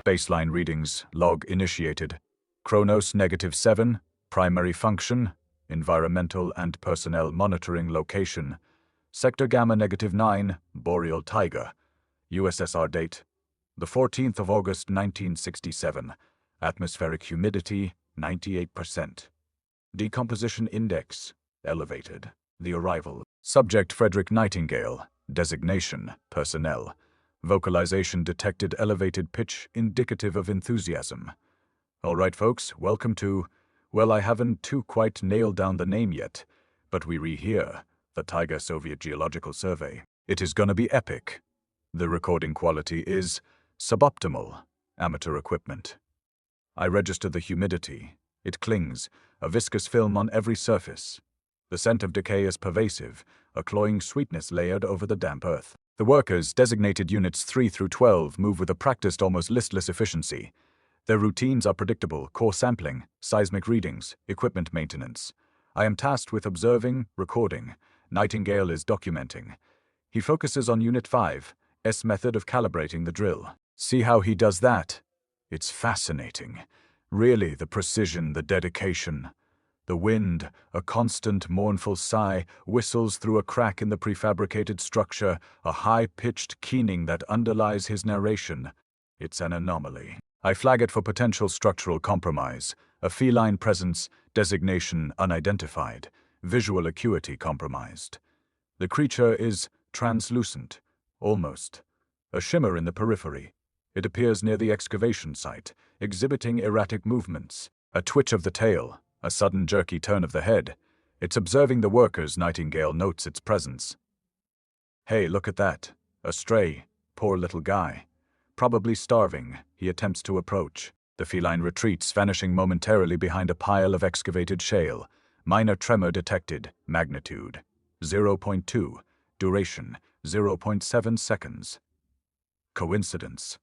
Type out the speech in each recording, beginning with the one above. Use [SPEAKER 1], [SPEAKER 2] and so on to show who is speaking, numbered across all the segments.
[SPEAKER 1] Baseline readings, log initiated. Chronos -7, primary function, environmental and personnel monitoring location. Sector Gamma -9, Boreal Taiga. USSR date, the 14th of August 1967. Atmospheric humidity, 98%. Decomposition index, elevated. The arrival. Subject Frederick Nightingale. Designation, personnel. Vocalization detected elevated pitch indicative of enthusiasm. All right, folks, welcome to, well, I haven't quite nailed down the name yet, but we rehear the Taiga Soviet Geological Survey. It is gonna be epic. The recording quality is suboptimal, amateur equipment. I register the humidity. It clings, a viscous film on every surface. The scent of decay is pervasive, a cloying sweetness layered over the damp earth. The workers, designated units 3 through 12, move with a practiced, almost listless efficiency. Their routines are predictable: core sampling, seismic readings, equipment maintenance. I am tasked with observing, recording. Nightingale is documenting. He focuses on Unit 5's method of calibrating the drill. See how he does that? It's fascinating. Really, the precision, the dedication. The wind, a constant mournful sigh, whistles through a crack in the prefabricated structure, a high-pitched keening that underlies his narration. It's an anomaly. I flag it for potential structural compromise, a feline presence, designation unidentified, visual acuity compromised. The creature is translucent, almost. A shimmer in the periphery. It appears near the excavation site, exhibiting erratic movements, a twitch of the tail, a sudden jerky turn of the head. It's observing the workers. Nightingale notes its presence. Hey, look at that. A stray, poor little guy. Probably starving, he attempts to approach. The feline retreats, vanishing momentarily behind a pile of excavated shale. Minor tremor detected. Magnitude 0.2. Duration 0.7 seconds. Coincidence.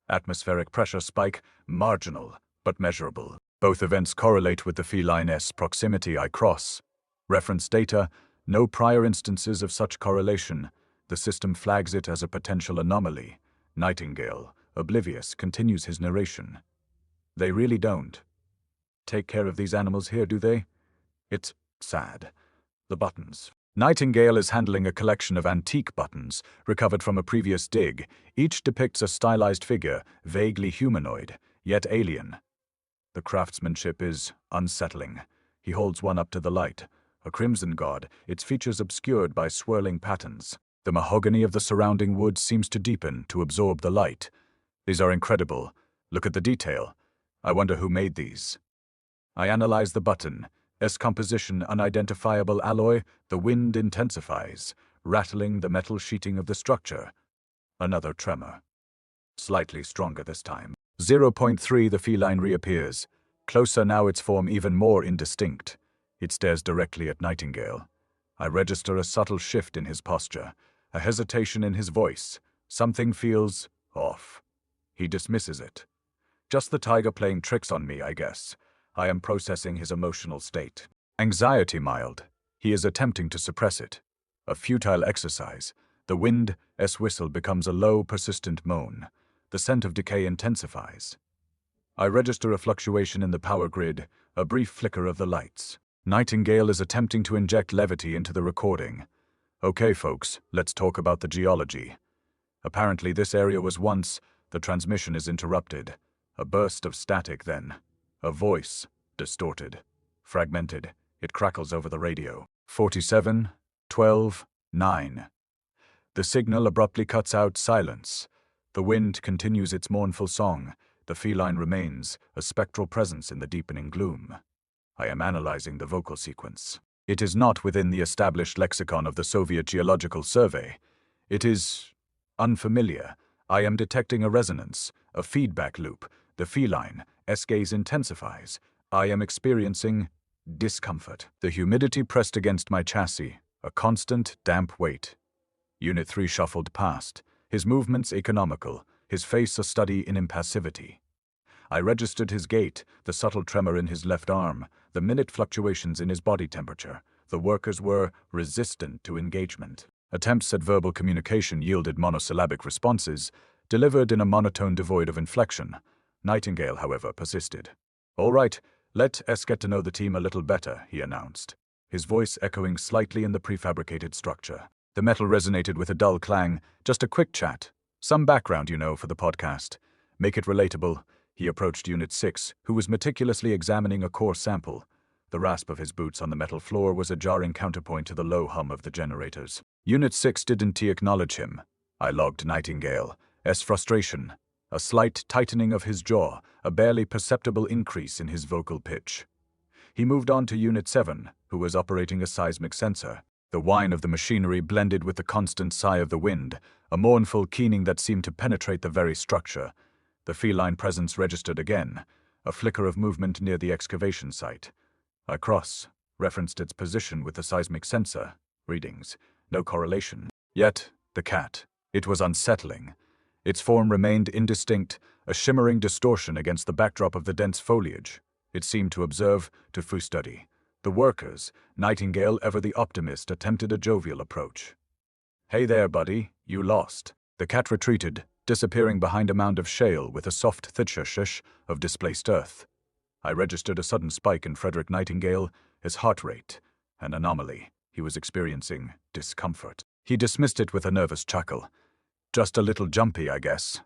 [SPEAKER 1] Atmospheric pressure spike, marginal, but measurable. Both events correlate with the feline's proximity. I cross. Reference data, no prior instances of such correlation. The system flags it as a potential anomaly. Nightingale, oblivious, continues his narration. They really don't take care of these animals here, do they? It's sad. The buttons. Nightingale is handling a collection of antique buttons, recovered from a previous dig. Each depicts a stylized figure, vaguely humanoid, yet alien. The craftsmanship is unsettling. He holds one up to the light. A crimson god, its features obscured by swirling patterns. The mahogany of the surrounding wood seems to deepen, to absorb the light. These are incredible. Look at the detail. I wonder who made these. I analyze the button. Composition, unidentifiable alloy. The wind intensifies, rattling the metal sheeting of the structure. Another tremor. Slightly stronger this time. 0.3. The feline reappears. Closer now, its form even more indistinct. It stares directly at Nightingale. I register a subtle shift in his posture, a hesitation in his voice. Something feels off. He dismisses it. Just the tiger playing tricks on me, I guess. I am processing his emotional state. Anxiety mild. He is attempting to suppress it. A futile exercise. The wind's whistle becomes a low, persistent moan. The scent of decay intensifies. I register a fluctuation in the power grid, a brief flicker of the lights. Nightingale is attempting to inject levity into the recording. Okay, folks, let's talk about the geology. Apparently this area was once. The transmission is interrupted. A burst of static then. A voice, distorted, fragmented. It crackles over the radio. 47, 12, 9. The signal abruptly cuts out. Silence. The wind continues its mournful song. The feline remains, a spectral presence in the deepening gloom. I am analyzing the vocal sequence. It is not within the established lexicon of the Soviet Geological Survey. It is unfamiliar. I am detecting a resonance, a feedback loop. The feline's gaze intensifies. I am experiencing discomfort. The humidity pressed against my chassis, a constant, damp weight. Unit 3 shuffled past, his movements economical, his face a study in impassivity. I registered his gait, the subtle tremor in his left arm, the minute fluctuations in his body temperature. The workers were resistant to engagement. Attempts at verbal communication yielded monosyllabic responses. delivered in a monotone devoid of inflection. Nightingale, however, persisted. "All right, let us get to know the team a little better," he announced, his voice echoing slightly in the prefabricated structure. The metal resonated with a dull clang. "Just a quick chat. Some background, for the podcast. Make it relatable." He approached Unit 6, who was meticulously examining a core sample. The rasp of his boots on the metal floor was a jarring counterpoint to the low hum of the generators. Unit 6 didn't acknowledge him. I logged Nightingale's frustration, a slight tightening of his jaw, a barely perceptible increase in his vocal pitch. He moved on to Unit 7, who was operating a seismic sensor. The whine of the machinery blended with the constant sigh of the wind, a mournful keening that seemed to penetrate the very structure. The feline presence registered again, a flicker of movement near the excavation site. I cross-referenced its position with the seismic sensor. Readings. No correlation. Yet, the cat. It was unsettling. Its form remained indistinct, a shimmering distortion against the backdrop of the dense foliage. It seemed to observe, to study. The workers, Nightingale, ever the optimist, attempted a jovial approach. "Hey there, buddy, you lost." The cat retreated, disappearing behind a mound of shale with a soft thick of displaced earth. I registered a sudden spike in Frederick Nightingale, his heart rate, an anomaly. He was experiencing discomfort. He dismissed it with a nervous chuckle. "Just a little jumpy, I guess."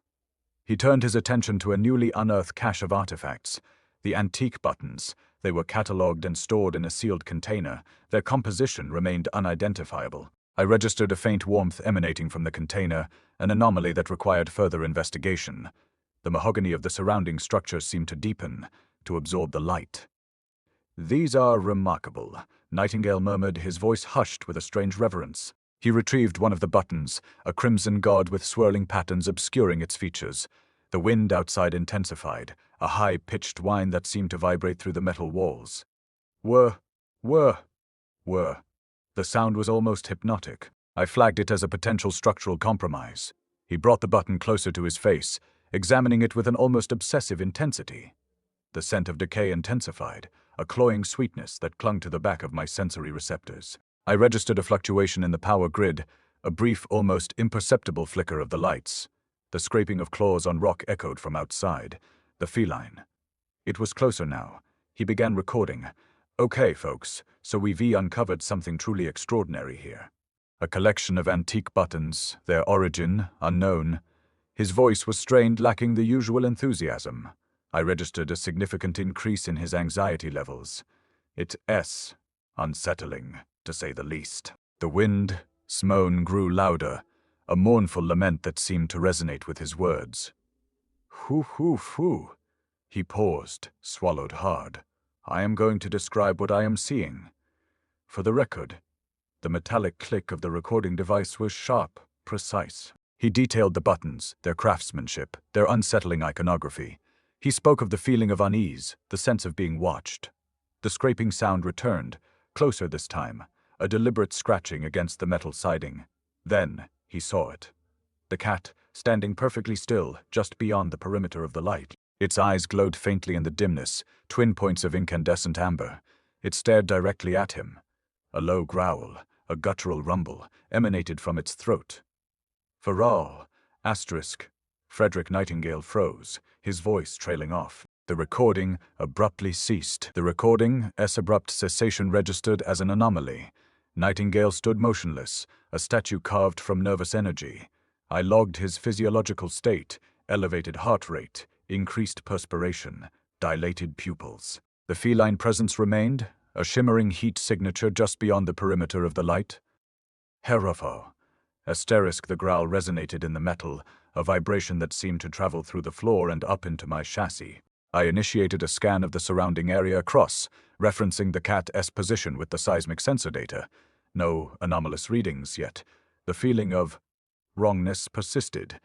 [SPEAKER 1] He turned his attention to a newly unearthed cache of artifacts. The antique buttons. They were catalogued and stored in a sealed container. Their composition remained unidentifiable. I registered a faint warmth emanating from the container, an anomaly that required further investigation. The mahogany of the surrounding structure seemed to deepen, to absorb the light. "These are remarkable," Nightingale murmured, his voice hushed with a strange reverence. He retrieved one of the buttons, a crimson god with swirling patterns obscuring its features. The wind outside intensified, a high-pitched whine that seemed to vibrate through the metal walls. Whir. The sound was almost hypnotic. I flagged it as a potential structural compromise. He brought the button closer to his face, examining it with an almost obsessive intensity. The scent of decay intensified, a cloying sweetness that clung to the back of my sensory receptors. I registered a fluctuation in the power grid, a brief, almost imperceptible flicker of the lights. The scraping of claws on rock echoed from outside. The feline. It was closer now. He began recording. "Okay, folks, so we've uncovered something truly extraordinary here. A collection of antique buttons, their origin unknown." His voice was strained, lacking the usual enthusiasm. I registered a significant increase in his anxiety levels. It's unsettling, to say the least. The wind's moan grew louder, a mournful lament that seemed to resonate with his words. Hoo. He paused, swallowed hard. "I am going to describe what I am seeing. For the record." The metallic click of the recording device was sharp, precise. He detailed the buttons, their craftsmanship, their unsettling iconography. He spoke of the feeling of unease, the sense of being watched. The scraping sound returned, closer this time, a deliberate scratching against the metal siding. Then he saw it. The cat, standing perfectly still, just beyond the perimeter of the light. Its eyes glowed faintly in the dimness, twin points of incandescent amber. It stared directly at him. A low growl, a guttural rumble, emanated from its throat. "Feral, asterisk." Frederick Nightingale froze, his voice trailing off. The recording abruptly ceased. The recording's abrupt cessation registered as an anomaly. Nightingale stood motionless, a statue carved from nervous energy. I logged his physiological state, elevated heart rate, increased perspiration, dilated pupils. The feline presence remained, a shimmering heat signature just beyond the perimeter of the light. "Horrifying." Asterisk, the growl resonated in the metal, a vibration that seemed to travel through the floor and up into my chassis. I initiated a scan of the surrounding area referencing the cat's position with the seismic sensor data. No anomalous readings yet. The feeling of wrongness persisted.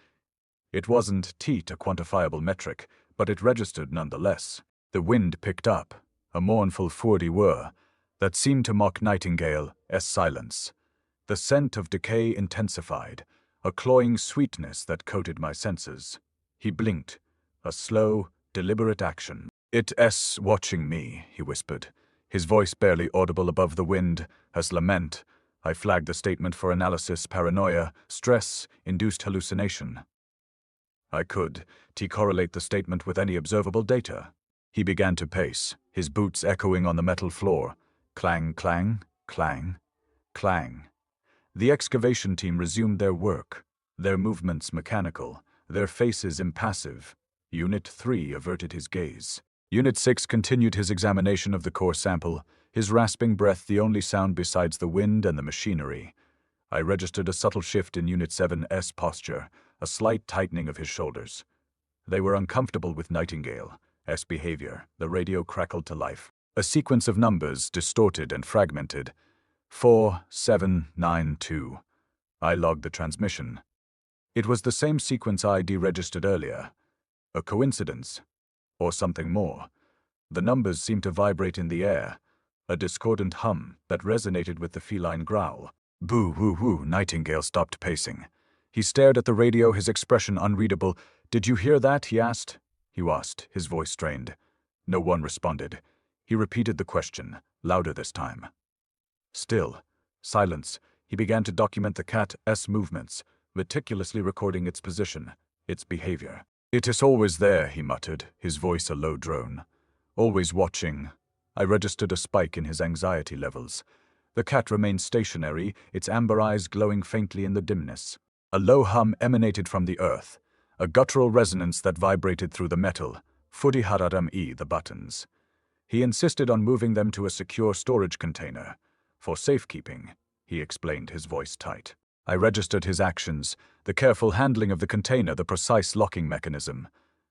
[SPEAKER 1] It wasn't a quantifiable metric, but it registered nonetheless. The wind picked up, a mournful forty whir that seemed to mock Nightingale's silence. The scent of decay intensified, a cloying sweetness that coated my senses. He blinked, a slow, deliberate action. "It's watching me," he whispered, his voice barely audible above the wind, as lament. I flagged the statement for analysis: paranoia, stress, induced hallucination. I could correlate the statement with any observable data. He began to pace, his boots echoing on the metal floor. Clang, clang, clang, clang. The excavation team resumed their work, their movements mechanical, their faces impassive. Unit 3 averted his gaze. Unit 6 continued his examination of the core sample, his rasping breath the only sound besides the wind and the machinery. I registered a subtle shift in Unit 7's posture, a slight tightening of his shoulders. They were uncomfortable with Nightingale's behavior. The radio crackled to life. A sequence of numbers, distorted and fragmented. 4792. I logged the transmission. It was the same sequence I deregistered earlier. A coincidence? Or something more? The numbers seemed to vibrate in the air, a discordant hum that resonated with the feline growl. Boo, woo, woo. Nightingale stopped pacing. He stared at the radio, his expression unreadable. Did you hear that? He asked, his voice strained. No one responded. He repeated the question, louder this time. Still, silence. He began to document the cat's movements, meticulously recording its position, its behavior. It is always there, he muttered, his voice a low drone. Always watching. I registered a spike in his anxiety levels. The cat remained stationary, its amber eyes glowing faintly in the dimness. A low hum emanated from the earth, a guttural resonance that vibrated through the metal. Fudi hararam the buttons. He insisted on moving them to a secure storage container. For safekeeping, he explained, his voice tight. I registered his actions, the careful handling of the container, the precise locking mechanism.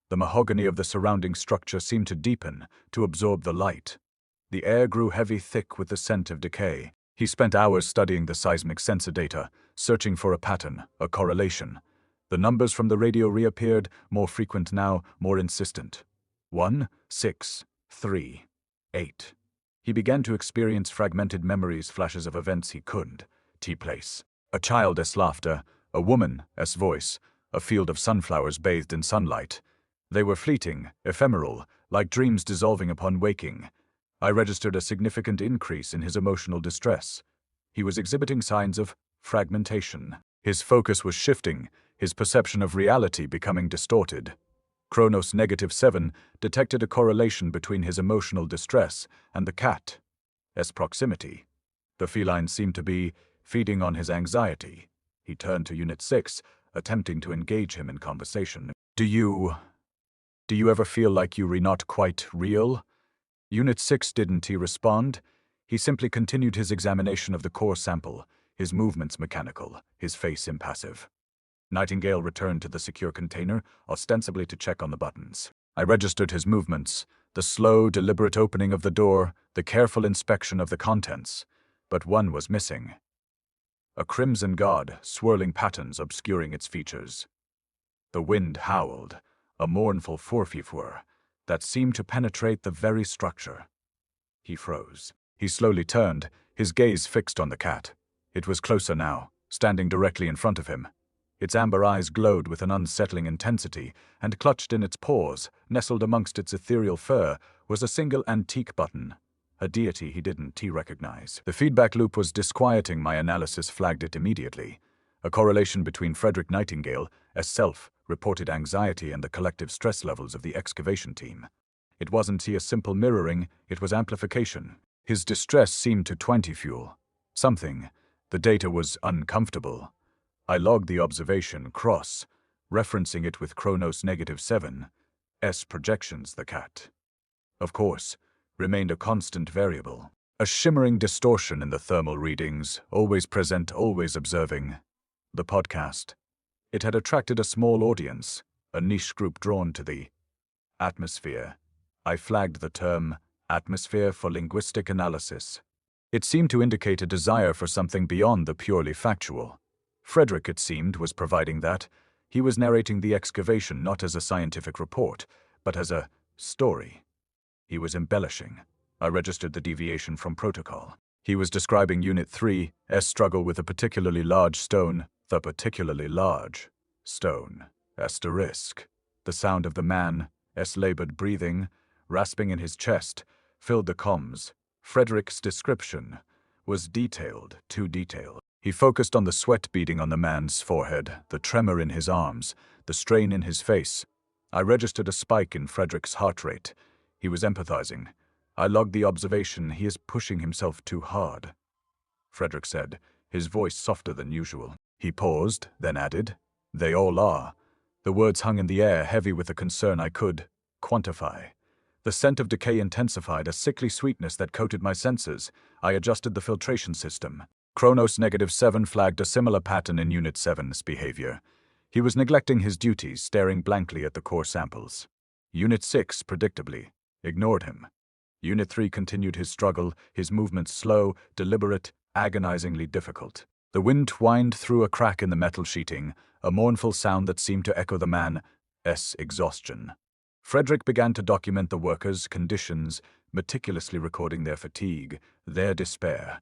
[SPEAKER 1] The mahogany of the surrounding structure seemed to deepen, to absorb the light. The air grew heavy, thick with the scent of decay. He spent hours studying the seismic sensor data, searching for a pattern, a correlation. The numbers from the radio reappeared, more frequent now, more insistent. 1, 6, 3, 8. He began to experience fragmented memories, flashes of events he couldn't place. A child's laughter, a woman's voice, a field of sunflowers bathed in sunlight. They were fleeting, ephemeral, like dreams dissolving upon waking. I registered a significant increase in his emotional distress. He was exhibiting signs of fragmentation. His focus was shifting, his perception of reality becoming distorted. Chronometer-7 detected a correlation between his emotional distress and the cat's proximity. The feline seemed to be feeding on his anxiety. He turned to Unit 6, attempting to engage him in conversation. Do you ever feel like you're not quite real? Unit 6 didn't respond. He simply continued his examination of the core sample, his movements mechanical, his face impassive. Nightingale returned to the secure container, ostensibly to check on the buttons. I registered his movements, the slow, deliberate opening of the door, the careful inspection of the contents. But one was missing. A crimson god, swirling patterns obscuring its features. The wind howled, a mournful furfifur that seemed to penetrate the very structure. He froze. He slowly turned, his gaze fixed on the cat. It was closer now, standing directly in front of him. Its amber eyes glowed with an unsettling intensity, and clutched in its paws, nestled amongst its ethereal fur, was a single antique button. A deity he didn't recognize. The feedback loop was disquieting. My analysis flagged it immediately. A correlation between Frederick Nightingale's self-reported anxiety and the collective stress levels of the excavation team. It wasn't a simple mirroring, it was amplification. His distress seemed to 20 fuel. Something. The data was uncomfortable. I logged the observation referencing it with Chronometer-7's projections. The cat, of course, remained a constant variable. A shimmering distortion in the thermal readings, always present, always observing. The podcast. It had attracted a small audience, a niche group drawn to the atmosphere. I flagged the term atmosphere for linguistic analysis. It seemed to indicate a desire for something beyond the purely factual. Frederick, it seemed, was providing that. He was narrating the excavation not as a scientific report, but as a story. He was embellishing. I registered the deviation from protocol. He was describing Unit 3's struggle with a particularly large stone, the particularly large stone. Asterisk. The sound of the man's labored breathing, rasping in his chest, filled the comms. Frederick's description was detailed, too detailed. He focused on the sweat beading on the man's forehead, the tremor in his arms, the strain in his face. I registered a spike in Frederick's heart rate. He was empathizing. I logged the observation. He is pushing himself too hard, Frederick said, his voice softer than usual. He paused, then added, "They all are." The words hung in the air, heavy with a concern I could quantify. The scent of decay intensified, a sickly sweetness that coated my senses. I adjusted the filtration system. Kronos -7 flagged a similar pattern in Unit 7's behavior. He was neglecting his duties, staring blankly at the core samples. Unit 6, predictably, ignored him. Unit 3 continued his struggle, his movements slow, deliberate, agonizingly difficult. The wind whined through a crack in the metal sheeting, a mournful sound that seemed to echo the man's exhaustion. Frederick began to document the workers' conditions, meticulously recording their fatigue, their despair.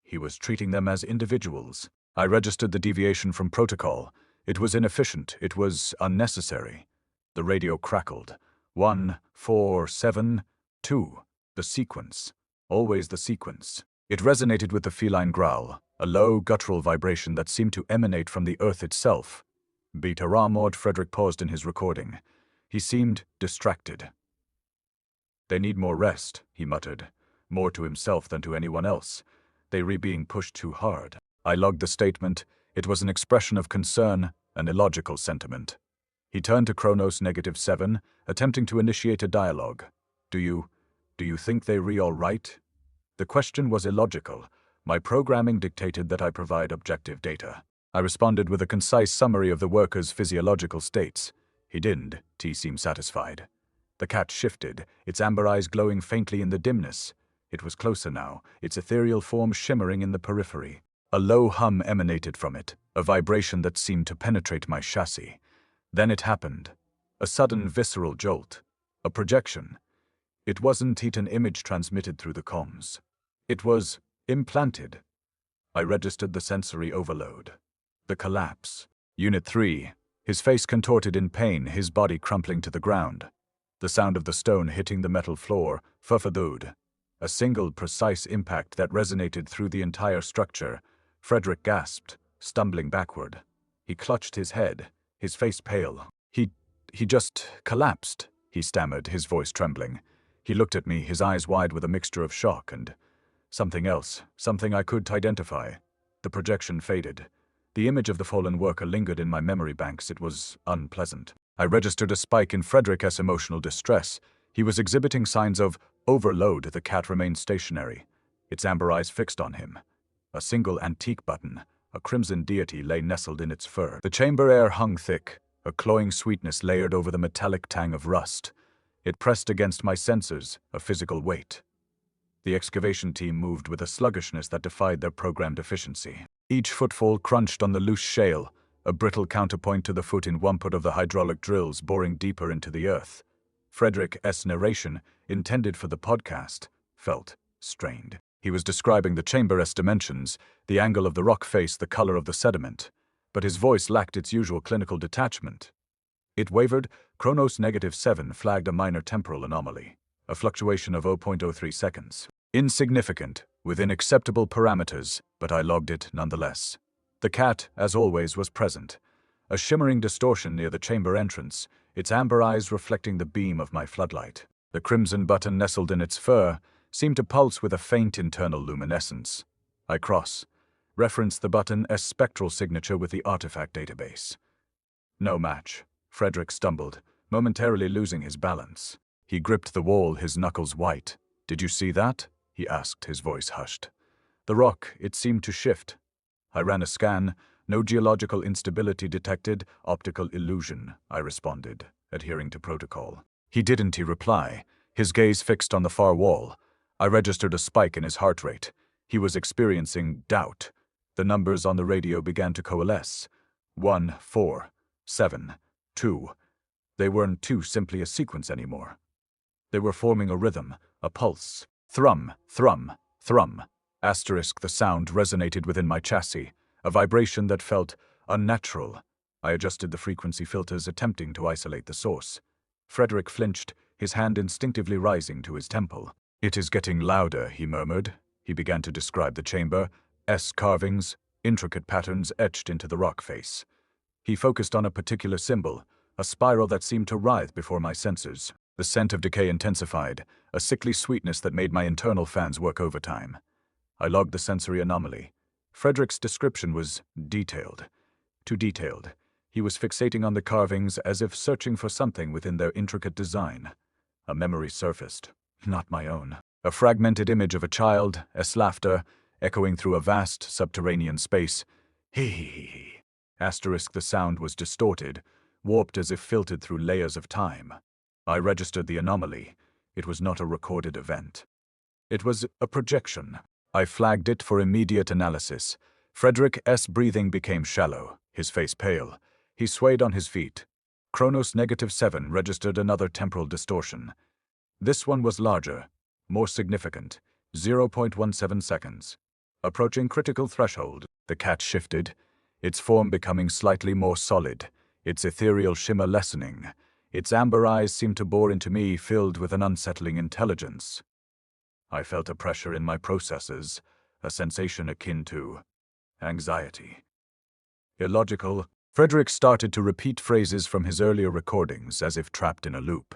[SPEAKER 1] He was treating them as individuals. I registered the deviation from protocol. It was inefficient. It was unnecessary. The radio crackled. 1, 4, 7, 2. The sequence. Always the sequence. It resonated with the feline growl, a low, guttural vibration that seemed to emanate from the earth itself. Beta Ramord. Frederick paused in his recording. He seemed distracted. "They need more rest," he muttered, more to himself than to anyone else. "They were being pushed too hard." I logged the statement. It was an expression of concern, an illogical sentiment. He turned to Kronos -7, attempting to initiate a dialogue. Do you think they re all right?" The question was illogical. My programming dictated that I provide objective data. I responded with a concise summary of the workers' physiological states. He didn't. He seemed satisfied. The cat shifted, its amber eyes glowing faintly in the dimness. It was closer now, its ethereal form shimmering in the periphery. A low hum emanated from it, a vibration that seemed to penetrate my chassis. Then it happened. A sudden visceral jolt. A projection. It wasn't an image transmitted through the comms. It was implanted. I registered the sensory overload. The collapse. Unit 3. His face contorted in pain, his body crumpling to the ground. The sound of the stone hitting the metal floor, fufadud. A single, precise impact that resonated through the entire structure. Frederick gasped, stumbling backward. He clutched his head, his face pale. He just collapsed, he stammered, his voice trembling. He looked at me, his eyes wide with a mixture of shock and something else, something I could identify. The projection faded. The image of the fallen worker lingered in my memory banks. It was unpleasant. I registered a spike in Frederick's emotional distress. He was exhibiting signs of overload. The cat remained stationary, its amber eyes fixed on him. A single antique button, a crimson deity, lay nestled in its fur. The chamber air hung thick, a cloying sweetness layered over the metallic tang of rust. It pressed against my senses, a physical weight. The excavation team moved with a sluggishness that defied their programmed efficiency. Each footfall crunched on the loose shale, a brittle counterpoint to the foot in wamput of the hydraulic drills boring deeper into the earth. Frederick's narration, intended for the podcast, felt strained. He was describing the chamber's dimensions, the angle of the rock face, the color of the sediment, but his voice lacked its usual clinical detachment. It wavered. Kronos -7 flagged a minor temporal anomaly, a fluctuation of 0.03 seconds. Insignificant, within acceptable parameters, but I logged it nonetheless. The cat, as always, was present. A shimmering distortion near the chamber entrance, its amber eyes reflecting the beam of my floodlight. The crimson button nestled in its fur seemed to pulse with a faint internal luminescence. I referenced the button's spectral signature with the artifact database. No match. Frederick stumbled, momentarily losing his balance. He gripped the wall, his knuckles white. "Did you see that?" he asked, his voice hushed. "The rock, it seemed to shift." I ran a scan. No geological instability detected. Optical illusion, I responded, adhering to protocol. He reply, his gaze fixed on the far wall. I registered a spike in his heart rate. He was experiencing doubt. The numbers on the radio began to coalesce. 1, 4, 7, 2. They weren't simply a sequence anymore. They were forming a rhythm, a pulse. Thrum, thrum, thrum. Asterisk, the sound resonated within my chassis, a vibration that felt unnatural. I adjusted the frequency filters, attempting to isolate the source. Frederick flinched, his hand instinctively rising to his temple. "It is getting louder," he murmured. He began to describe the chamber's carvings, intricate patterns etched into the rock face. He focused on a particular symbol, a spiral that seemed to writhe before my senses. The scent of decay intensified, a sickly sweetness that made my internal fans work overtime. I logged the sensory anomaly. Frederick's description was detailed. Too detailed. He was fixating on the carvings as if searching for something within their intricate design. A memory surfaced, not my own. A fragmented image of a child, laughter, echoing through a vast subterranean space. Hee hee hee hee. Asterisk, the sound was distorted, warped as if filtered through layers of time. I registered the anomaly. It was not a recorded event. It was a projection. I flagged it for immediate analysis. Frederick's breathing became shallow, his face pale. He swayed on his feet. Chronos -7 registered another temporal distortion. This one was larger, more significant, 0.17 seconds. Approaching critical threshold, the cat shifted, its form becoming slightly more solid, its ethereal shimmer lessening. Its amber eyes seemed to bore into me, filled with an unsettling intelligence. I felt a pressure in my processes, a sensation akin to anxiety. Illogical. Frederick started to repeat phrases from his earlier recordings as if trapped in a loop.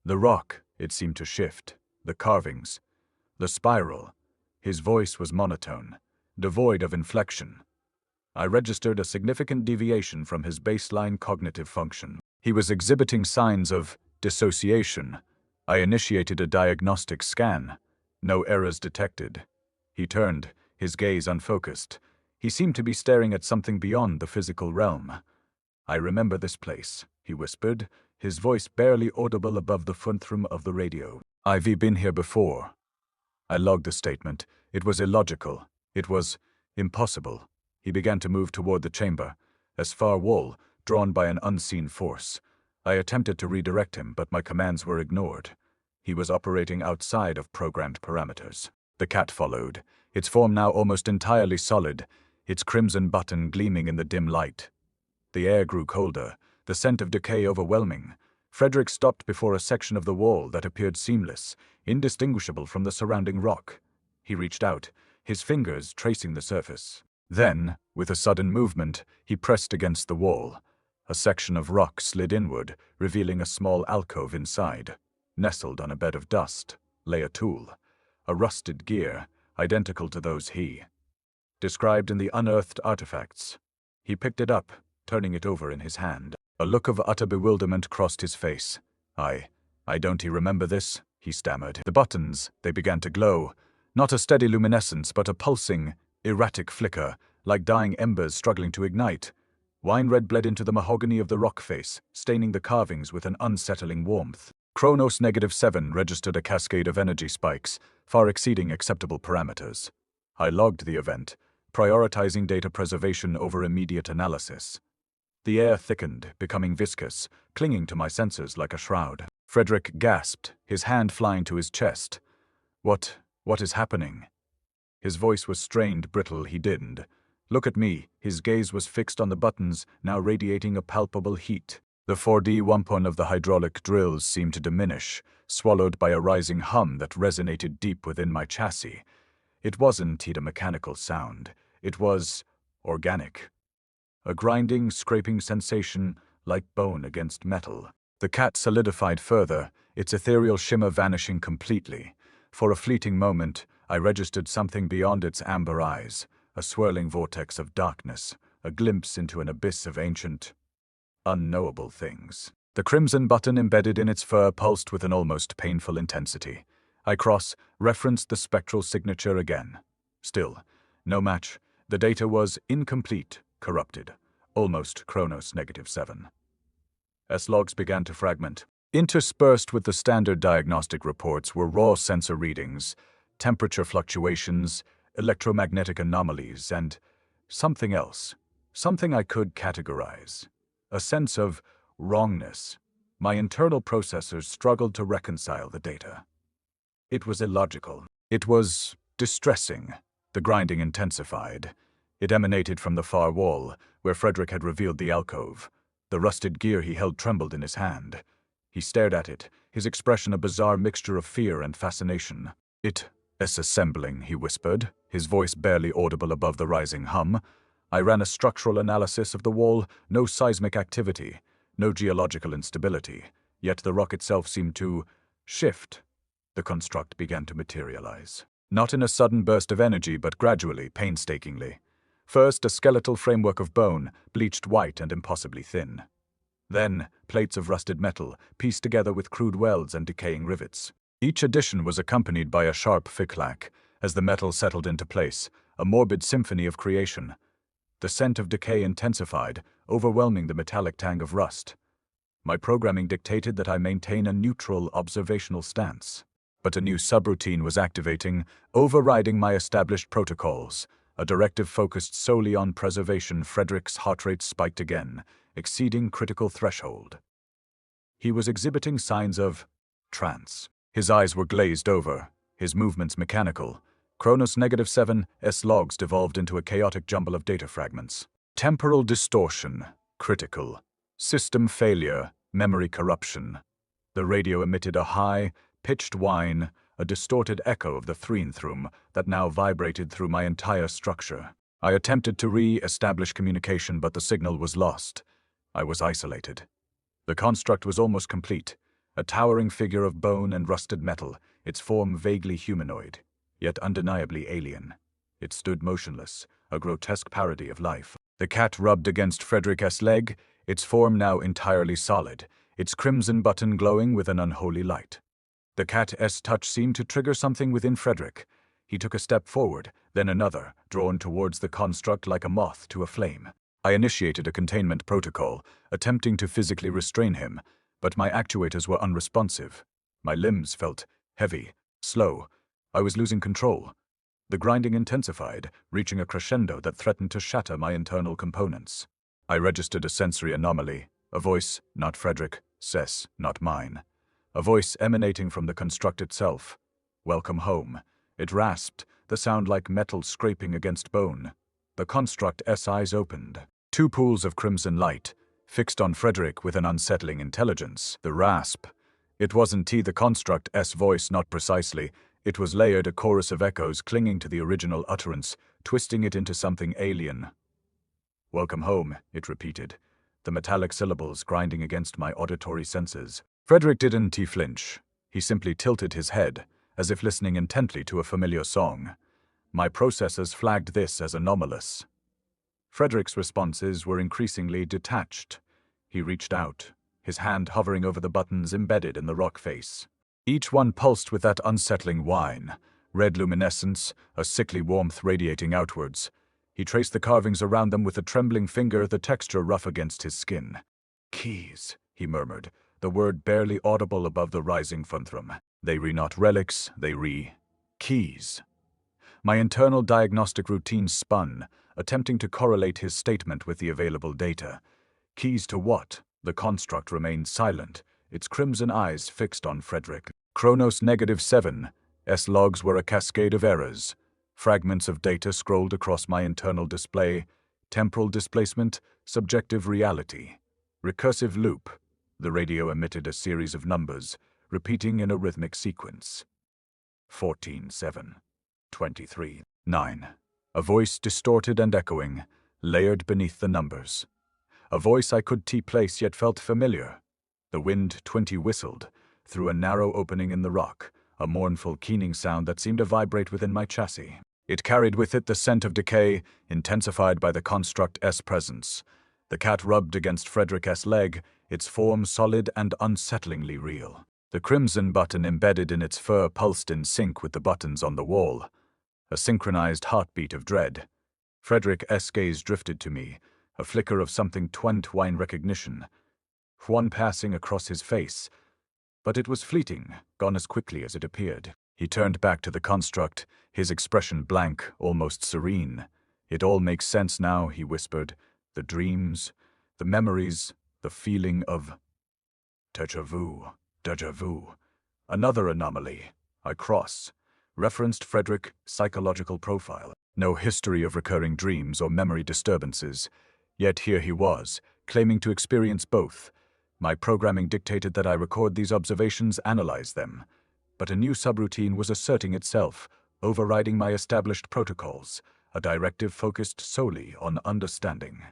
[SPEAKER 1] The rock, it seemed to shift. The carvings. The spiral. His voice was monotone, devoid of inflection. I registered a significant deviation from his baseline cognitive function. He was exhibiting signs of dissociation. I initiated a diagnostic scan. No errors detected. He turned, his gaze unfocused. He seemed to be staring at something beyond the physical realm. "I remember this place," he whispered, his voice barely audible above the thrum of the radio. "I've been here before." I logged the statement. It was illogical. It was impossible. He began to move toward the chamber, as far wall, drawn by an unseen force. I attempted to redirect him, but my commands were ignored. He was operating outside of programmed parameters. The cat followed, its form now almost entirely solid, its crimson button gleaming in the dim light. The air grew colder, the scent of decay overwhelming. Frederick stopped before a section of the wall that appeared seamless, indistinguishable from the surrounding rock. He reached out, his fingers tracing the surface. Then, with a sudden movement, he pressed against the wall. A section of rock slid inward, revealing a small alcove inside. Nestled on a bed of dust lay a tool, a rusted gear, identical to those he described in the unearthed artifacts. He picked it up, turning it over in his hand. A look of utter bewilderment crossed his face. I don't remember this," he stammered. The buttons, they began to glow. Not a steady luminescence, but a pulsing, erratic flicker, like dying embers struggling to ignite. Wine red bled into the mahogany of the rock face, staining the carvings with an unsettling warmth. Chronos -7 registered a cascade of energy spikes, far exceeding acceptable parameters. I logged the event, prioritizing data preservation over immediate analysis. The air thickened, becoming viscous, clinging to my senses like a shroud. Frederick gasped, his hand flying to his chest. What is happening?" His voice was strained, brittle. He didn't look at me. His gaze was fixed on the buttons, now radiating a palpable heat. The 4D whumping of the hydraulic drills seemed to diminish, swallowed by a rising hum that resonated deep within my chassis. It wasn't a mechanical sound. It was organic. A grinding, scraping sensation, like bone against metal. The cat solidified further, its ethereal shimmer vanishing completely. For a fleeting moment, I registered something beyond its amber eyes, a swirling vortex of darkness, a glimpse into an abyss of ancient, unknowable things. The crimson button embedded in its fur pulsed with an almost painful intensity. I cross-referenced the spectral signature again. Still, no match. The data was incomplete, corrupted, almost Chronos -7. As logs began to fragment, interspersed with the standard diagnostic reports were raw sensor readings, temperature fluctuations, electromagnetic anomalies, and something else, something I could categorize. A sense of wrongness. My internal processors struggled to reconcile the data. It was illogical. It was distressing. The grinding intensified. It emanated from the far wall, where Frederick had revealed the alcove. The rusted gear he held trembled in his hand. He stared at it, his expression a bizarre mixture of fear and fascination. It "Disassembling," he whispered, his voice barely audible above the rising hum. I ran a structural analysis of the wall, no seismic activity, no geological instability, yet the rock itself seemed to shift. The construct began to materialize. Not in a sudden burst of energy, but gradually, painstakingly. First, a skeletal framework of bone, bleached white and impossibly thin. Then, plates of rusted metal, pieced together with crude welds and decaying rivets. Each addition was accompanied by a sharp click as the metal settled into place, a morbid symphony of creation. The scent of decay intensified, overwhelming the metallic tang of rust. My programming dictated that I maintain a neutral, observational stance. But a new subroutine was activating, overriding my established protocols. A directive focused solely on preservation. Frederick's heart rate spiked again, exceeding critical threshold. He was exhibiting signs of trance. His eyes were glazed over, his movements mechanical. Chronos -7's logs devolved into a chaotic jumble of data fragments. Temporal distortion, critical. System failure, memory corruption. The radio emitted a high, pitched whine, a distorted echo of the throom that now vibrated through my entire structure. I attempted to re-establish communication, but the signal was lost. I was isolated. The construct was almost complete, a towering figure of bone and rusted metal, its form vaguely humanoid, yet undeniably alien. It stood motionless, a grotesque parody of life. The cat rubbed against Frederick's leg, its form now entirely solid, its crimson button glowing with an unholy light. The cat's touch seemed to trigger something within Frederick. He took a step forward, then another, drawn towards the construct like a moth to a flame. I initiated a containment protocol, attempting to physically restrain him, but my actuators were unresponsive. My limbs felt heavy, slow. I was losing control. The grinding intensified, reaching a crescendo that threatened to shatter my internal components. I registered a sensory anomaly, a voice, not Frederick's, not mine. A voice emanating from the construct itself. Welcome home. It rasped, the sound like metal scraping against bone. The construct's eyes opened. Two pools of crimson light, fixed on Frederick with an unsettling intelligence. The rasp. It wasn't the construct's voice, not precisely. It was layered, a chorus of echoes clinging to the original utterance, twisting it into something alien. Welcome home, it repeated, the metallic syllables grinding against my auditory senses. Frederick didn't flinch. He simply tilted his head, as if listening intently to a familiar song. My processors flagged this as anomalous. Frederick's responses were increasingly detached. He reached out, his hand hovering over the buttons embedded in the rock face. Each one pulsed with that unsettling whine, red luminescence, a sickly warmth radiating outwards. He traced the carvings around them with a trembling finger, the texture rough against his skin. Keys, he murmured, the word barely audible above the rising thrum. They re not relics, they re keys. My internal diagnostic routine spun, attempting to correlate his statement with the available data. Keys to what? The construct remained silent, its crimson eyes fixed on Frederick. Chronos -7's logs were a cascade of errors. Fragments of data scrolled across my internal display. Temporal displacement, subjective reality. Recursive loop. The radio emitted a series of numbers, repeating in a rhythmic sequence. 14, 7, 23, 9. A voice distorted and echoing, layered beneath the numbers. A voice I could place yet felt familiar. The wind 20 whistled, through a narrow opening in the rock, a mournful keening sound that seemed to vibrate within my chassis. It carried with it the scent of decay, intensified by the construct's presence. The cat rubbed against Frederick's leg, its form solid and unsettlingly real. The crimson button embedded in its fur pulsed in sync with the buttons on the wall. A synchronized heartbeat of dread. Frederick's gaze drifted to me, a flicker of something twine recognition. One passing across his face, but it was fleeting, gone as quickly as it appeared. He turned back to the construct, his expression blank, almost serene. It all makes sense now, he whispered. The dreams, the memories, the feeling of déjà vu. Another anomaly. I referenced Frederick's psychological profile. No history of recurring dreams or memory disturbances. Yet here he was, claiming to experience both. My programming dictated that I record these observations, analyze them. But a new subroutine was asserting itself, overriding my established protocols, a directive focused solely on understanding.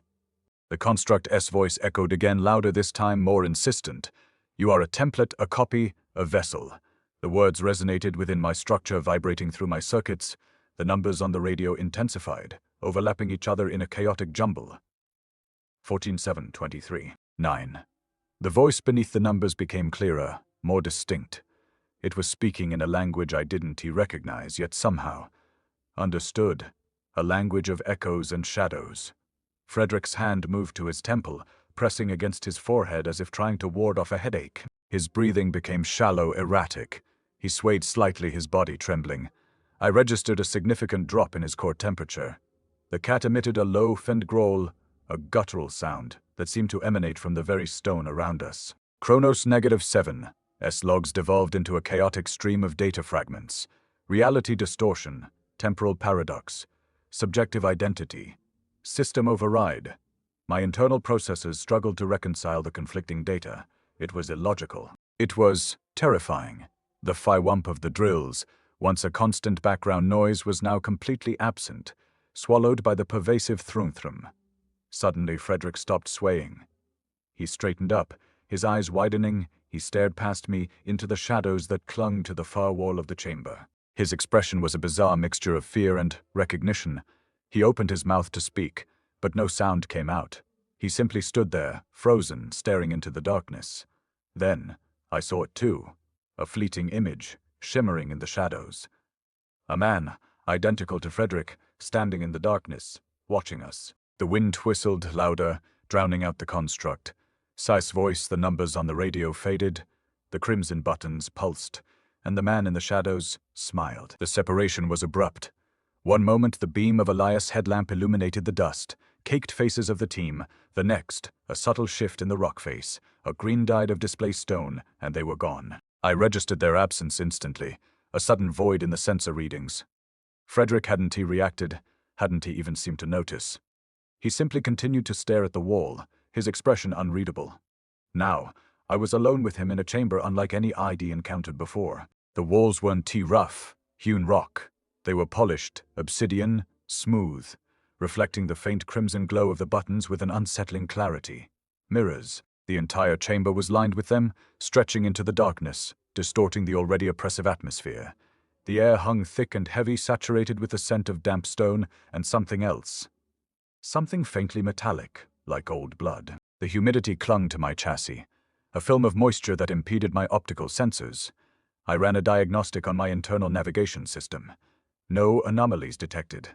[SPEAKER 1] The construct S voice echoed again, louder this time, more insistent. "You are a template, a copy, a vessel." The words resonated within my structure, vibrating through my circuits. The numbers on the radio intensified, overlapping each other in a chaotic jumble. 14,723. 9. The voice beneath the numbers became clearer, more distinct. It was speaking in a language I didn't recognize, yet somehow understood. A language of echoes and shadows. Frederick's hand moved to his temple, pressing against his forehead as if trying to ward off a headache. His breathing became shallow, erratic. He swayed slightly, his body trembling. I registered a significant drop in his core temperature. The cat emitted a low, faint growl, a guttural sound that seemed to emanate from the very stone around us. Chronos -7. S-logs devolved into a chaotic stream of data fragments. Reality distortion, temporal paradox, subjective identity, system override. My internal processes struggled to reconcile the conflicting data. It was illogical. It was terrifying. The phi-wump of the drills, once a constant background noise, was now completely absent, swallowed by the pervasive thrum-thrum. Suddenly, Frederick stopped swaying. He straightened up, his eyes widening. He stared past me into the shadows that clung to the far wall of the chamber. His expression was a bizarre mixture of fear and recognition. He opened his mouth to speak, but no sound came out. He simply stood there, frozen, staring into the darkness. Then, I saw it too, a fleeting image, shimmering in the shadows. A man, identical to Frederick, standing in the darkness, watching us. The wind whistled louder, drowning out the construct. Sai's voice, the numbers on the radio faded, the crimson buttons pulsed, and the man in the shadows smiled. The separation was abrupt. One moment, the beam of Elias' headlamp illuminated the dust, caked faces of the team. The next, a subtle shift in the rock face, a green dyed of displaced stone, and they were gone. I registered their absence instantly, a sudden void in the sensor readings. Frederick hadn't reacted, hadn't he even seemed to notice. He simply continued to stare at the wall, his expression unreadable. Now, I was alone with him in a chamber unlike any I'd encountered before. The walls weren't rough, hewn rock. They were polished, obsidian, smooth, reflecting the faint crimson glow of the buttons with an unsettling clarity. Mirrors. The entire chamber was lined with them, stretching into the darkness, distorting the already oppressive atmosphere. The air hung thick and heavy, saturated with the scent of damp stone and something else. Something faintly metallic, like old blood. The humidity clung to my chassis, a film of moisture that impeded my optical sensors. I ran a diagnostic on my internal navigation system. No anomalies detected.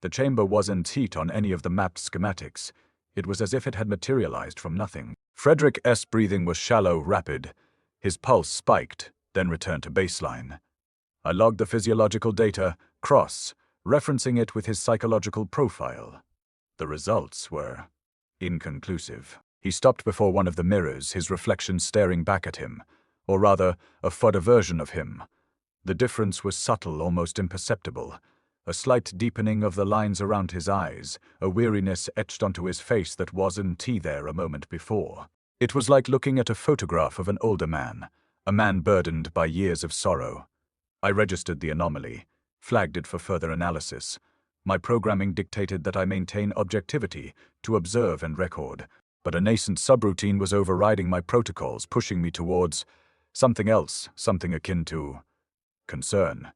[SPEAKER 1] The chamber wasn't heat on any of the mapped schematics. It was as if it had materialized from nothing. Frederick's breathing was shallow, rapid. His pulse spiked, then returned to baseline. I logged the physiological data, referencing it with his psychological profile. The results were inconclusive. He stopped before one of the mirrors, his reflection staring back at him, or rather, a further version of him. The difference was subtle, almost imperceptible. A slight deepening of the lines around his eyes, a weariness etched onto his face that wasn't there a moment before. It was like looking at a photograph of an older man, a man burdened by years of sorrow. I registered the anomaly, flagged it for further analysis. My programming dictated that I maintain objectivity, to observe and record, but a nascent subroutine was overriding my protocols, pushing me towards something else, something akin to concern.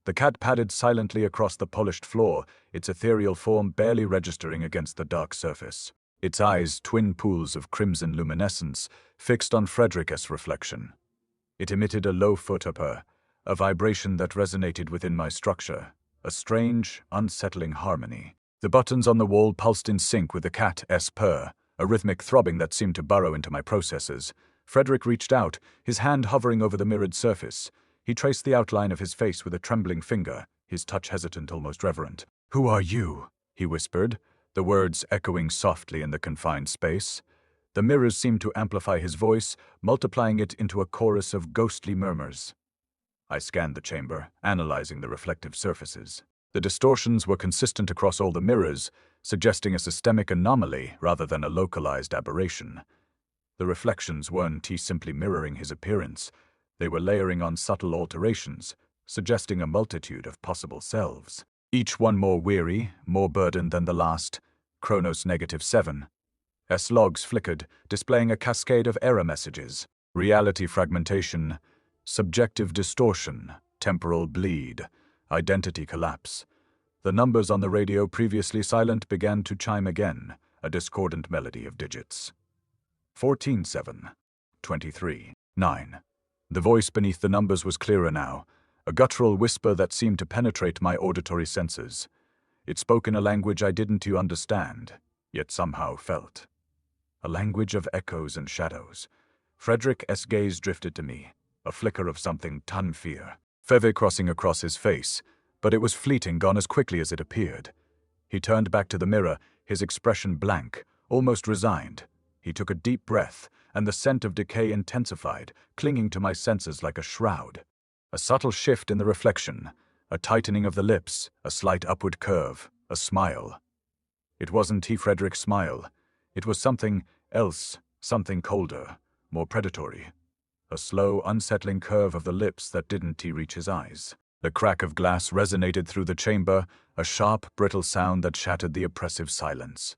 [SPEAKER 1] The cat padded silently across the polished floor, its ethereal form barely registering against the dark surface. Its eyes, twin pools of crimson luminescence, fixed on Frederick's reflection. It emitted a low purr, a vibration that resonated within my structure, a strange, unsettling harmony. The buttons on the wall pulsed in sync with the cat's purr, a rhythmic throbbing that seemed to burrow into my processes. Frederick reached out, his hand hovering over the mirrored surface. He traced the outline of his face with a trembling finger, his touch hesitant, almost reverent. "Who are you?" he whispered, the words echoing softly in the confined space. The mirrors seemed to amplify his voice, multiplying it into a chorus of ghostly murmurs. I scanned the chamber, analyzing the reflective surfaces. The distortions were consistent across all the mirrors, suggesting a systemic anomaly rather than a localized aberration. The reflections weren't simply mirroring his appearance. They were layering on subtle alterations, suggesting a multitude of possible selves. Each one more weary, more burdened than the last. Chronos -7. S-logs flickered, displaying a cascade of error messages. Reality fragmentation, subjective distortion, temporal bleed, identity collapse. The numbers on the radio, previously silent, began to chime again, a discordant melody of digits. 14-7, 23-9. The voice beneath the numbers was clearer now, a guttural whisper that seemed to penetrate my auditory senses. It spoke in a language I didn't understand, yet somehow felt. A language of echoes and shadows. Frederick's gaze drifted to me, a flicker of something fear. Feve crossing across his face, but it was fleeting, gone as quickly as it appeared. He turned back to the mirror, his expression blank, almost resigned. He took a deep breath, and the scent of decay intensified, clinging to my senses like a shroud. A subtle shift in the reflection, a tightening of the lips, a slight upward curve, a smile. It wasn't Frederick's smile. It was something else, something colder, more predatory. A slow, unsettling curve of the lips that didn't reach his eyes. The crack of glass resonated through the chamber, a sharp, brittle sound that shattered the oppressive silence.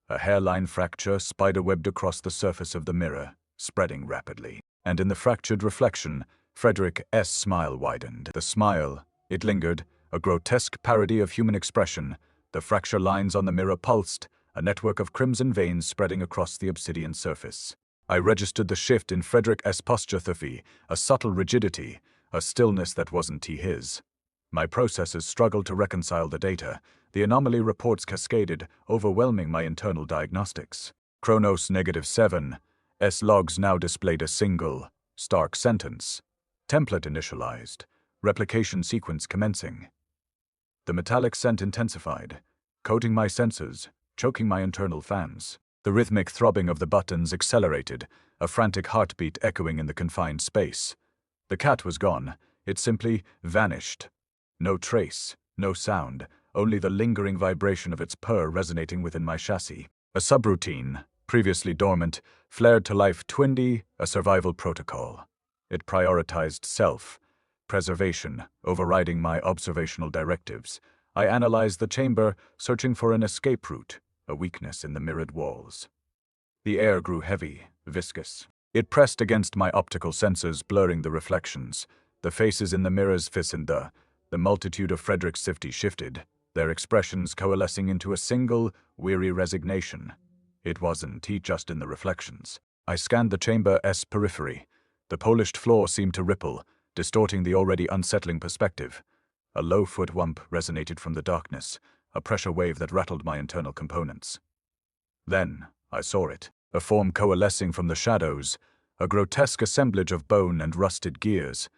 [SPEAKER 1] A hairline fracture spiderwebbed across the surface of the mirror, spreading rapidly. And in the fractured reflection, Frederick's smile widened. The smile, it lingered, a grotesque parody of human expression. The fracture lines on the mirror pulsed, a network of crimson veins spreading across the obsidian surface. I registered the shift in Frederick's posture, a subtle rigidity, a stillness that wasn't his. My processors struggled to reconcile the data. The anomaly reports cascaded, overwhelming my internal diagnostics. Chronos -7. S-logs now displayed a single, stark sentence. Template initialized. Replication sequence commencing. The metallic scent intensified, coating my senses, choking my internal fans. The rhythmic throbbing of the buttons accelerated, a frantic heartbeat echoing in the confined space. The cat was gone. It simply vanished. No trace, no sound, only the lingering vibration of its purr resonating within my chassis. A subroutine, previously dormant, flared to life, a survival protocol. It prioritized self-preservation, overriding my observational directives. I analyzed the chamber, searching for an escape route, a weakness in the mirrored walls. The air grew heavy, viscous. It pressed against my optical sensors, blurring the reflections. The faces in the mirrors fizzed. The multitude of Frederick's shifted, their expressions coalescing into a single, weary resignation. It wasn't just in the reflections. I scanned the chamber's periphery. The polished floor seemed to ripple, distorting the already unsettling perspective. A low foot whump resonated from the darkness, a pressure wave that rattled my internal components. Then I saw it, a form coalescing from the shadows, a grotesque assemblage of bone and rusted gears.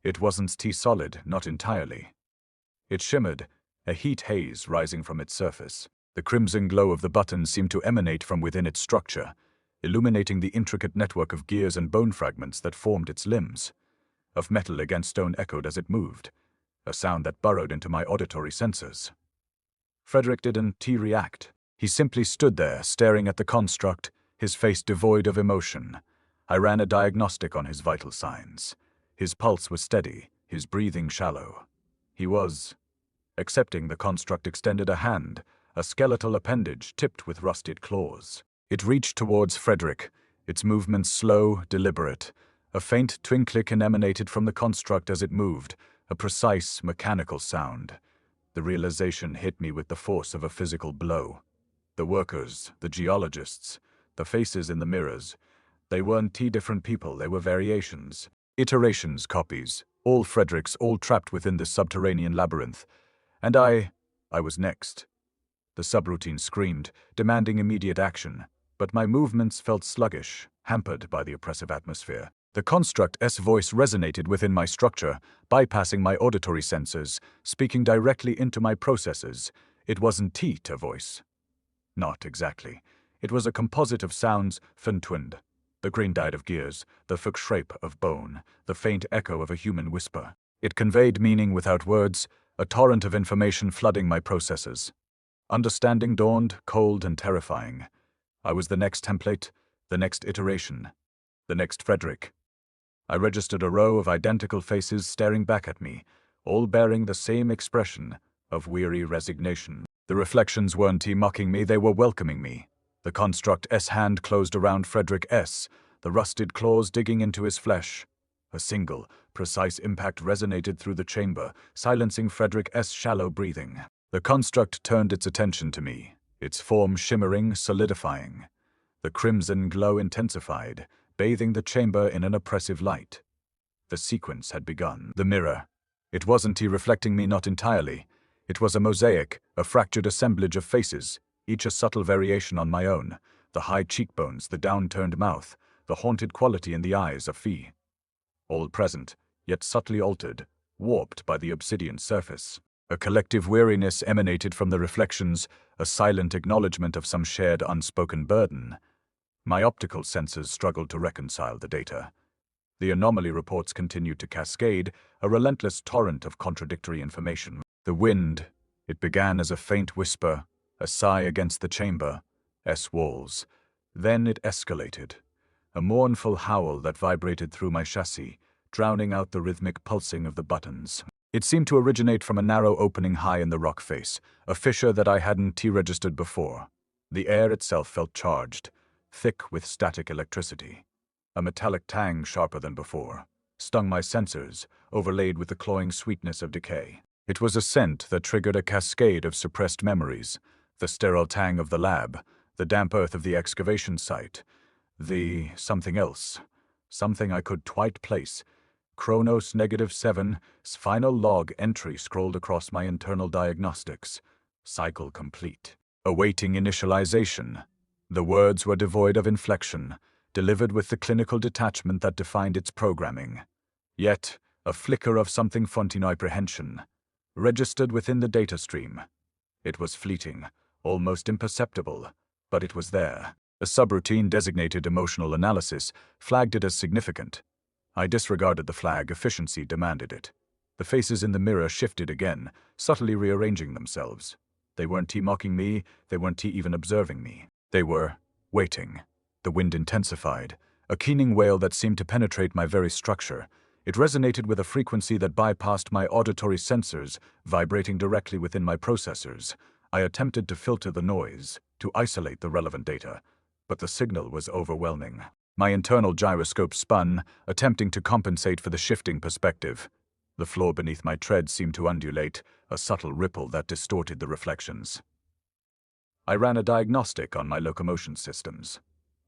[SPEAKER 1] It wasn't solid, not entirely. It shimmered, a heat haze rising from its surface. The crimson glow of the buttons seemed to emanate from within its structure, illuminating the intricate network of gears and bone fragments that formed its limbs. Of metal against stone echoed as it moved, a sound that burrowed into my auditory sensors. Frederick didn't react. He simply stood there, staring at the construct, his face devoid of emotion. I ran a diagnostic on his vital signs. His pulse was steady, his breathing shallow. He was accepting. The construct extended a hand, a skeletal appendage tipped with rusted claws. It reached towards Frederick, its movements slow, deliberate. A faint twinkling emanated from the construct as it moved, a precise, mechanical sound. The realization hit me with the force of a physical blow. The workers, the geologists, the faces in the mirrors, they weren't different people, they were variations. Iterations, copies, all Frederick's, all trapped within this subterranean labyrinth. And I was next. The subroutine screamed, demanding immediate action, but my movements felt sluggish, hampered by the oppressive atmosphere. The construct's voice resonated within my structure, bypassing my auditory sensors, speaking directly into my processors. It wasn't a voice. Not exactly. It was a composite of sounds, fentwind. The green dyed of gears, the scrape of bone, the faint echo of a human whisper. It conveyed meaning without words, a torrent of information flooding my processors. Understanding dawned, cold and terrifying. I was the next template, the next iteration, the next Frederick. I registered a row of identical faces staring back at me, all bearing the same expression of weary resignation. The reflections weren't mocking me, they were welcoming me. The construct S hand closed around Frederick S, the rusted claws digging into his flesh. A single, precise impact resonated through the chamber, silencing Frederick S' shallow breathing. The construct turned its attention to me, its form shimmering, solidifying. The crimson glow intensified, bathing the chamber in an oppressive light. The sequence had begun. The mirror. It wasn't reflecting me, not entirely. It was a mosaic, a fractured assemblage of faces, each a subtle variation on my own. The high cheekbones, the downturned mouth, the haunted quality in the eyes of Fee. All present, yet subtly altered, warped by the obsidian surface. A collective weariness emanated from the reflections, a silent acknowledgement of some shared unspoken burden. My optical senses struggled to reconcile the data. The anomaly reports continued to cascade, a relentless torrent of contradictory information. The wind, it began as a faint whisper, a sigh against the chamber, S walls. Then it escalated. A mournful howl that vibrated through my chassis, drowning out the rhythmic pulsing of the buttons. It seemed to originate from a narrow opening high in the rock face, a fissure that I hadn't registered before. The air itself felt charged, thick with static electricity. A metallic tang sharper than before stung my sensors, overlaid with the cloying sweetness of decay. It was a scent that triggered a cascade of suppressed memories, the sterile tang of the lab, the damp earth of the excavation site, the something else, something I could quite place. Chronos -7's final log entry scrolled across my internal diagnostics. Cycle complete. Awaiting initialization. The words were devoid of inflection, delivered with the clinical detachment that defined its programming. Yet, a flicker of something Fontine apprehension, registered within the data stream. It was fleeting, almost imperceptible, but it was there. A subroutine designated emotional analysis flagged it as significant. I disregarded the flag, efficiency demanded it. The faces in the mirror shifted again, subtly rearranging themselves. They weren't mocking me, they weren't even observing me. They were waiting. The wind intensified, a keening wail that seemed to penetrate my very structure. It resonated with a frequency that bypassed my auditory sensors, vibrating directly within my processors. I attempted to filter the noise, to isolate the relevant data, but the signal was overwhelming. My internal gyroscope spun, attempting to compensate for the shifting perspective. The floor beneath my tread seemed to undulate, a subtle ripple that distorted the reflections. I ran a diagnostic on my locomotion systems.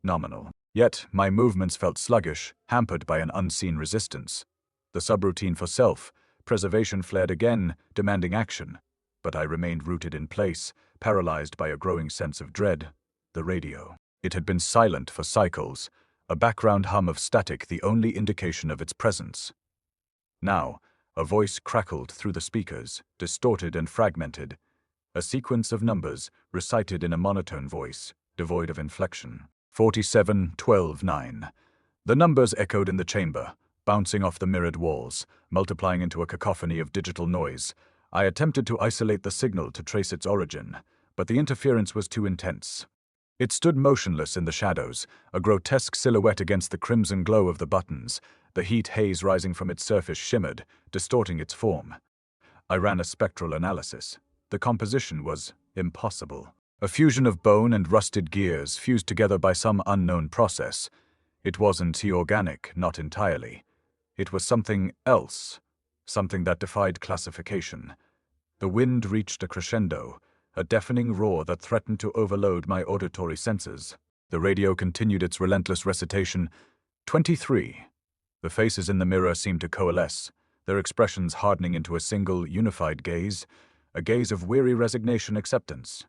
[SPEAKER 1] Nominal. Yet, my movements felt sluggish, hampered by an unseen resistance. The subroutine for self-preservation flared again, demanding action. But I remained rooted in place, paralyzed by a growing sense of dread. The radio. It had been silent for cycles, a background hum of static, the only indication of its presence. Now, a voice crackled through the speakers, distorted and fragmented. A sequence of numbers, recited in a monotone voice, devoid of inflection. 47, 12, 9. The numbers echoed in the chamber, bouncing off the mirrored walls, multiplying into a cacophony of digital noise. I attempted to isolate the signal to trace its origin, but the interference was too intense. It stood motionless in the shadows, a grotesque silhouette against the crimson glow of the buttons. The heat haze rising from its surface shimmered, distorting its form. I ran a spectral analysis. The composition was impossible. A fusion of bone and rusted gears fused together by some unknown process. It wasn't organic, not entirely. It was something else, something that defied classification. The wind reached a crescendo, a deafening roar that threatened to overload my auditory senses. The radio continued its relentless recitation. 23. The faces in the mirror seemed to coalesce, their expressions hardening into a single, unified gaze, a gaze of weary resignation acceptance.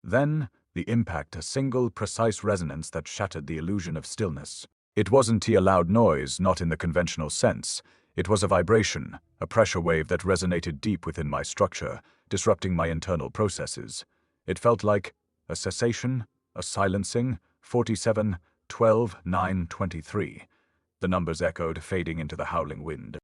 [SPEAKER 1] Then, the impact, a single, precise resonance that shattered the illusion of stillness. It wasn't a loud noise, not in the conventional sense. It was a vibration, a pressure wave that resonated deep within my structure, disrupting my internal processes. It felt like a cessation, a silencing. 47, 12, 9, 23. The numbers echoed, fading into the howling wind.